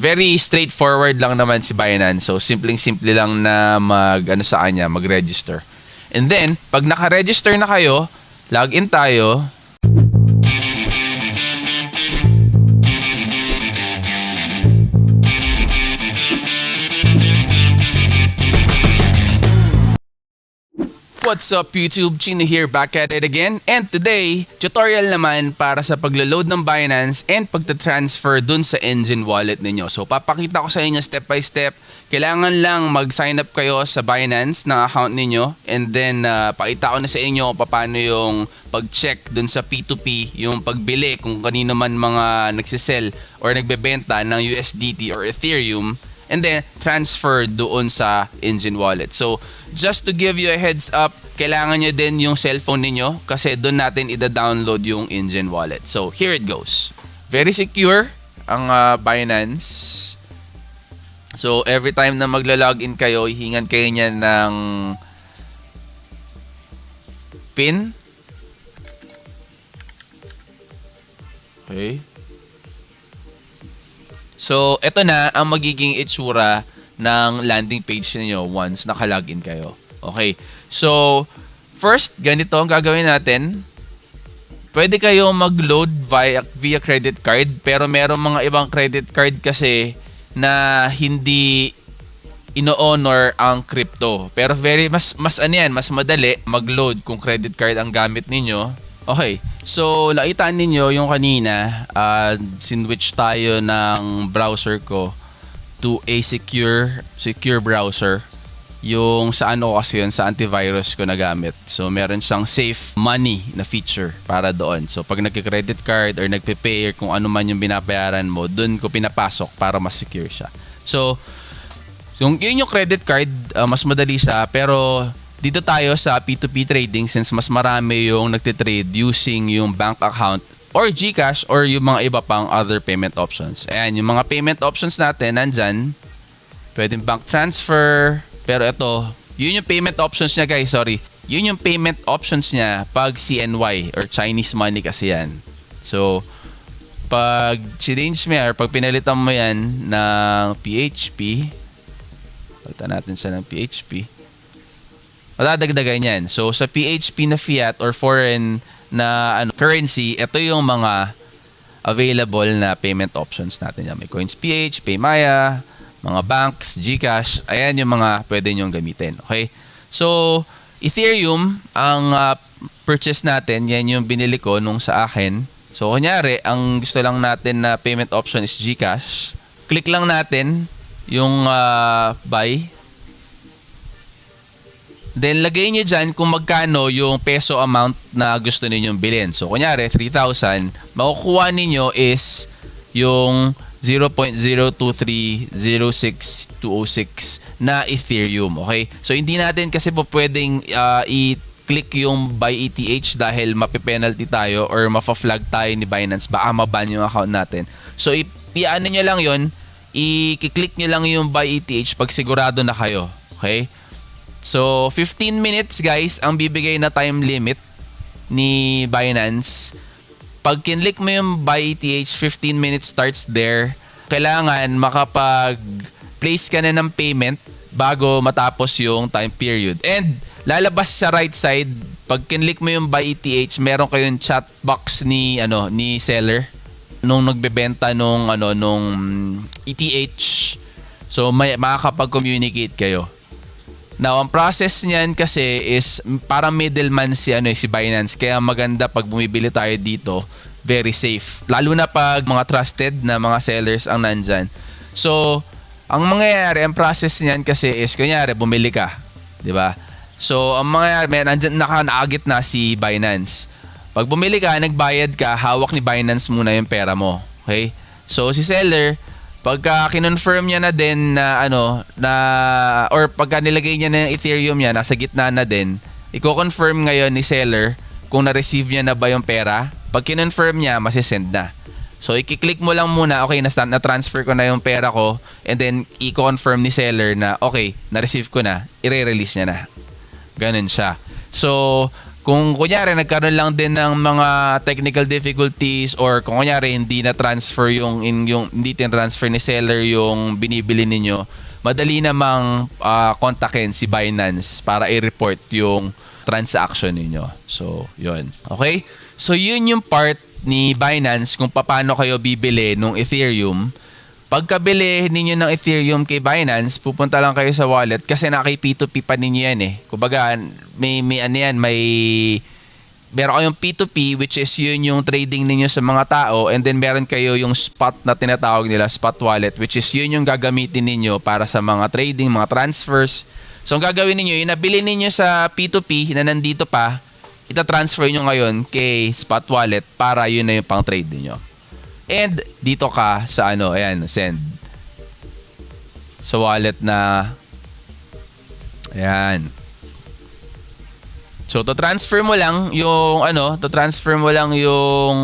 Very straightforward lang naman si Binance. So, simpleng-simple lang na mag-register. And then, pag naka-register na kayo, login tayo. What's up YouTube? Chino here, back at it again. And today, tutorial naman para sa paglo-load ng Binance and pagta-transfer dun sa Enjin wallet ninyo. So papakita ko sa inyo step by step. Kailangan lang mag-sign up kayo sa Binance na account ninyo. And then pakita ko na sa inyo paano yung pag-check dun sa P2P, yung pagbili kung kanino man mga nagsisell or nagbebenta ng USDT or Ethereum. And then, transfer doon sa Enjin wallet. So, just to give you a heads up, kailangan nyo din yung cellphone ninyo kasi doon natin ida-download yung Enjin wallet. So, here it goes. Very secure ang Binance. So, every time na magla-login kayo, hihingan kayo niya ng PIN. Okay. So, ito na ang magiging itsura ng landing page niyo once naka-login kayo. Okay. So, first, ganito ang gagawin natin. Pwede kayo mag-load via credit card, pero merong mga ibang credit card kasi na hindi ino-honor ang crypto. Pero mas madali mag-load kung credit card ang gamit ninyo. Okay. So, nakita ninyo yung kanina, sinwitch tayo ng browser ko to a secure browser. Yung sa kasi yun, sa antivirus ko na gamit. So, meron siyang safe money na feature para doon. So, pag nagki-credit card or nagpe-pay or kung ano man yung binabayaran mo, doon ko pinapasok para mas secure siya. So, yun yung credit card, mas madali siya, pero dito tayo sa P2P trading since mas marami yung nagtitrade using yung bank account or GCash or yung mga iba pang other payment options. Ayan, yung mga payment options natin nandyan. Pwedeng bank transfer. Pero ito, yun yung payment options niya guys, sorry. Yun yung payment options niya pag CNY or Chinese money kasi yan. So, pag change mo or pag pinalitan mo yan ng PHP, palitan natin siya ng PHP, madadagdagan yan. So, sa PHP na fiat or foreign na currency, ito yung mga available na payment options natin. May CoinsPH, PayMaya, mga banks, GCash. Ayan yung mga pwede nyong gamitin. Okay? So, Ethereum, ang purchase natin, yan yung binili ko nung sa akin. So, kunyari, ang gusto lang natin na payment option is GCash. Click lang natin yung buy. Then, lagay nyo dyan kung magkano yung peso amount na gusto ninyong bilhin. So, kunyari, 3,000. Makukuha ninyo is yung 0.02306,206 na Ethereum. Okay? So, hindi natin kasi po pwedeng i-click yung buy ETH dahil mapipenalty tayo or mafa-flag tayo ni Binance. Baka maban yung account natin. So, i-ano nyo lang yun. I-click nyo lang yung buy ETH pag sigurado na kayo. Okay? So, 15 minutes guys ang bibigay na time limit ni Binance. Pag kinlik mo yung buy ETH, 15 minutes starts there. Kailangan makapag-place ka na ng payment bago matapos yung time period. And lalabas sa right side, pag kinlik mo yung buy ETH, meron kayong chat box ni seller nung nagbebenta nung ETH. So, makakapag-communicate kayo. Now, ang process niyan kasi is parang middleman si Binance. Kaya maganda pag bumibili tayo dito, very safe. Lalo na pag mga trusted na mga sellers ang nandyan. So, ang mangyayari, ang process niyan kasi is, kunyari, bumili ka. Diba? So, ang mangyayari, nandyan nakaagit na si Binance. Pag bumili ka, nagbayad ka, hawak ni Binance muna yung pera mo. Okay? So, si seller, pagka kinonfirm niya na din na or pagka nilagay niya na yung Ethereum niya, nasa gitna na din, i-confirm ngayon ni seller kung na-receive niya na ba yung pera. Pag kinonfirm niya, masisend na. So, i-click mo lang muna, okay, na-transfer ko na yung pera ko, and then i-confirm ni seller na, okay, na-receive ko na, i-release niya na. Ganun siya. So, Kung kunyari nagkaroon lang din ng mga technical difficulties or kung kunyari hindi na transfer yung hindi tin-transfer ni seller yung binibili ninyo, madali namang kontakin si Binance para i-report yung transaction ninyo. So, yun. Okay? So, yun yung part ni Binance kung paano kayo bibili ng Ethereum. Pagkabili ninyo ng Ethereum kay Binance, pupunta lang kayo sa wallet kasi naka P2P pa ninyo yan eh. Kumbaga, meron kayong P2P which is yun yung trading ninyo sa mga tao, and then meron kayo yung spot na tinatawag nila, spot wallet, which is yun yung gagamitin ninyo para sa mga trading, mga transfers. So, ang gagawin ninyo, yung nabili ninyo sa P2P na nandito pa, ita-transfer nyo ngayon kay spot wallet para yun na yung pang trade ninyo. And dito ka sa ayan, send. Sa wallet na ayan. So, to-transfer mo lang yung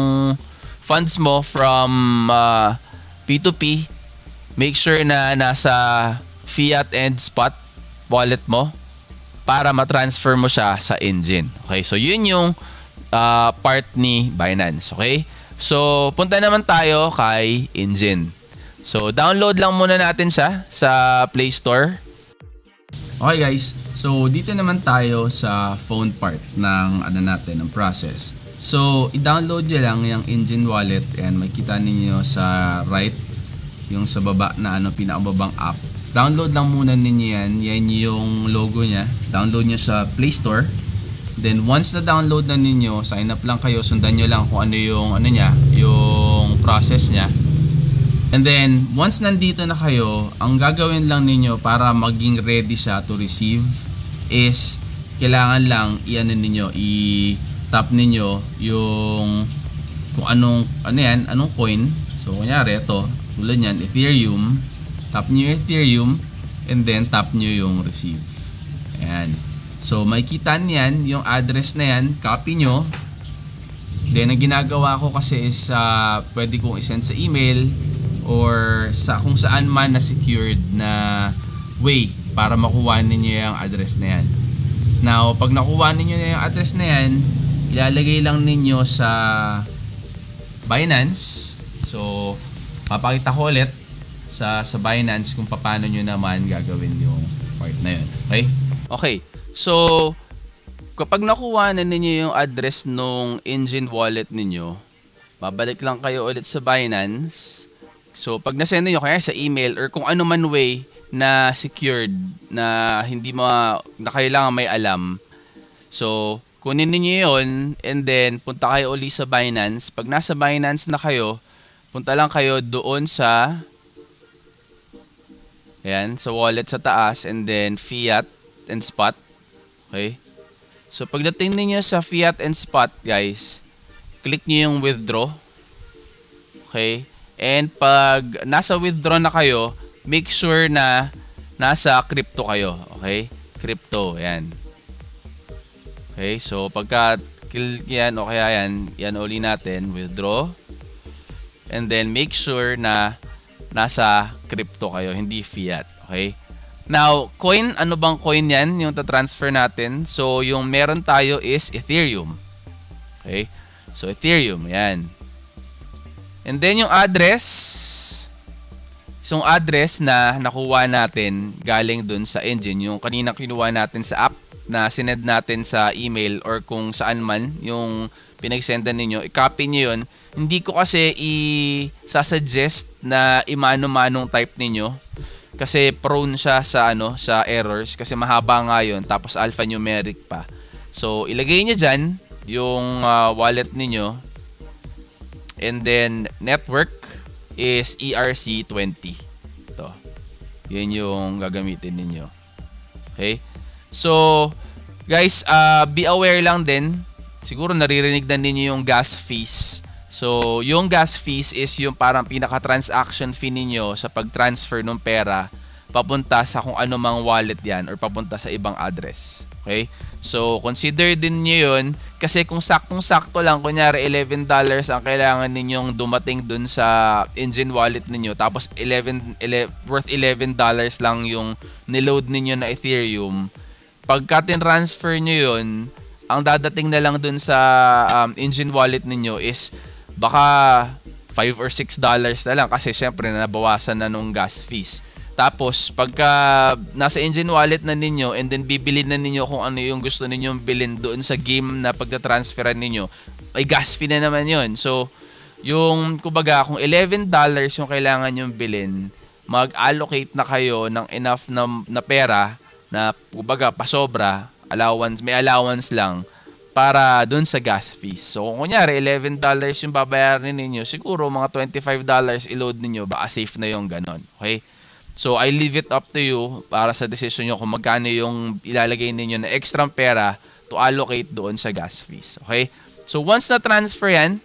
funds mo from P2P. Make sure na nasa fiat and spot wallet mo para ma-transfer mo siya sa engine. Okay? So, yun yung part ni Binance. Okay? So, punta naman tayo kay Engine. So, download lang muna natin siya sa Play Store. Okay guys, so dito naman tayo sa phone part ng ng process. So, i-download nyo lang yung Engine Wallet and makikita ninyo sa right, yung sa baba na pinakababang app. Download lang muna ninyo yan. Yan yung logo niya. Download nyo sa Play Store. Then once na download na ninyo, sign up lang kayo, sundan nyo lang kung ano yung yung process niya. And then once nandito na kayo, ang gagawin lang ninyo para maging ready siya to receive is kailangan lang i-tap ninyo yung kung anong coin. So kunyari ito, tulad niyan, Ethereum. Tap nyo yung Ethereum and then tap nyo yung receive. Ayan. So, makikita niyan, yung address na yan, copy nyo. Then, ang ginagawa ko kasi is pwede kong isend sa email or sa kung saan man na secured na way para makuha ninyo yung address na yan. Now, pag nakuha ninyo na yung address na yan, ilalagay lang ninyo sa Binance. So, papakita ko ulit sa Binance kung paano nyo naman gagawin yung part na yun. Okay? Okay. So, kapag nakuha na ninyo yung address nung Engine wallet ninyo, babalik lang kayo ulit sa Binance. So, pag nasend niyo kaya sa email or kung ano man way na secured na hindi na kailangan may alam. So, kunin niyo yon and then punta kayo ulit sa Binance. Pag nasa Binance na kayo, punta lang kayo doon sa sa wallet sa taas and then fiat and spot. Okay? So, pagdating niyo sa fiat and spot, guys, click niyo yung withdraw. Okay? And pag nasa withdraw na kayo, make sure na nasa crypto kayo. Okay? Crypto. Ayan. Okay? So, pagka yan o kaya yan uli natin, withdraw. And then, make sure na nasa crypto kayo, hindi fiat. Okay? Now, coin, ano bang coin yan? Yung ta-transfer natin. So, yung meron tayo is Ethereum. Okay? So, Ethereum. Yan. And then, yung address. Yung address na nakuha natin galing dun sa engine. Yung kanina kinuha natin sa app na sinend natin sa email or kung saan man yung pinag-sendan ninyo. I-copy nyo yun. Hindi ko kasi i-suggest na imano-manong type ninyo. Kasi prone siya sa sa errors kasi mahaba nga 'yon tapos alphanumeric pa. So ilagay niyo diyan yung wallet niyo and then network is ERC20. Ito. 'Yan yung gagamitin ninyo. Okay? So guys, be aware lang din. Siguro naririnig na ninyo yung gas fees. So, yung gas fees is yung parang pinaka-transaction fee ninyo sa pag-transfer ng pera papunta sa kung ano mang wallet yan or papunta sa ibang address. Okay? So, consider din nyo yun kasi kung saktong-sakto lang, kunyari $11 ang kailangan ninyong dumating dun sa Engine wallet ninyo tapos worth $11 lang yung niload ninyo na Ethereum. Pagka tin-transfer nyo yun, ang dadating na lang dun sa Engine Wallet ninyo is baka $5 or $6 na lang kasi syempre nabawasan na nung gas fees. Tapos pagka nasa Engine Wallet na ninyo and then bibili na ninyo kung ano yung gusto ninyong bilhin doon sa game na pagta-transferan ninyo, ay gas fee na naman yun. So yung kumbaga kung $11 yung kailangan yung bilhin, mag-allocate na kayo ng enough na pera na kumbaga pasobra, may allowance lang para dun sa gas fees. So, kung kunyari, $11 yung babayaran ninyo, siguro mga $25 i-load ninyo, baka safe na yung ganon. Okay? So, I leave it up to you para sa decision nyo kung magkano yung ilalagay ninyo na extra pera to allocate doon sa gas fees. Okay? So, once na transfer yan,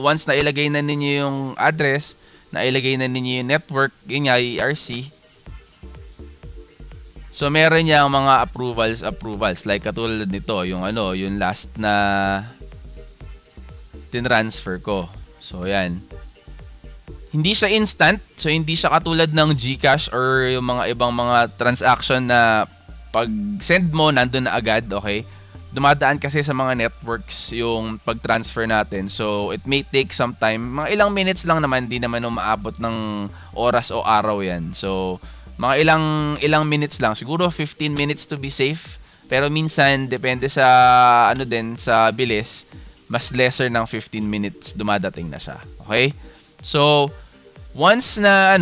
once na ilagay na ninyo yung address, na ilagay na ninyo yung network, yun nga, ERC, so meron niyang mga approvals like katulad nito, yung yung last na tinransfer ko. So yan. Hindi siya instant, so hindi siya katulad ng GCash or yung mga ibang mga transaction na pag send mo nandun na agad, okay? Dumadaan kasi sa mga networks yung pag-transfer natin. So it may take some time. Mga ilang minutes lang naman, hindi naman umaabot ng oras o araw yan. So mga ilang minutes lang, siguro 15 minutes to be safe, pero minsan depende sa sa bilis, mas lesser ng 15 minutes dumadating na siya. Okay? So once na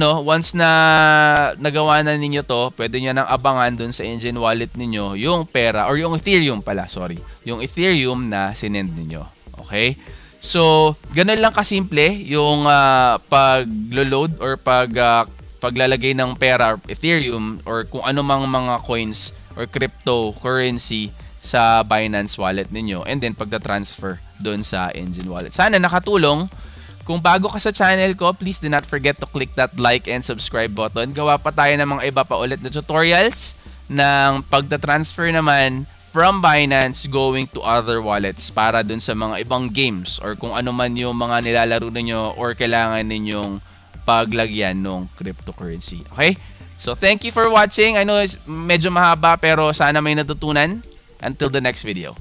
nagawa na ninyo to, pwede niyo nang abangan dun sa Engine Wallet ninyo yung pera or yung Ethereum yung Ethereum na sinend ninyo. Okay? So ganun lang kasimple yung pag-load or paglalagay ng pera or Ethereum or kung ano mang mga coins or cryptocurrency sa Binance Wallet ninyo and then pagta-transfer doon sa Engine Wallet. Sana nakatulong. Kung bago ka sa channel ko, please do not forget to click that like and subscribe button. Gawa pa tayo ng mga iba pa ulit na tutorials ng pagta-transfer naman from Binance going to other wallets para doon sa mga ibang games or kung ano man yung mga nilalaro ninyo or kailangan ninyong paglagyan ng cryptocurrency. Okay? So, thank you for watching. I know medyo mahaba pero sana may natutunan. Until the next video.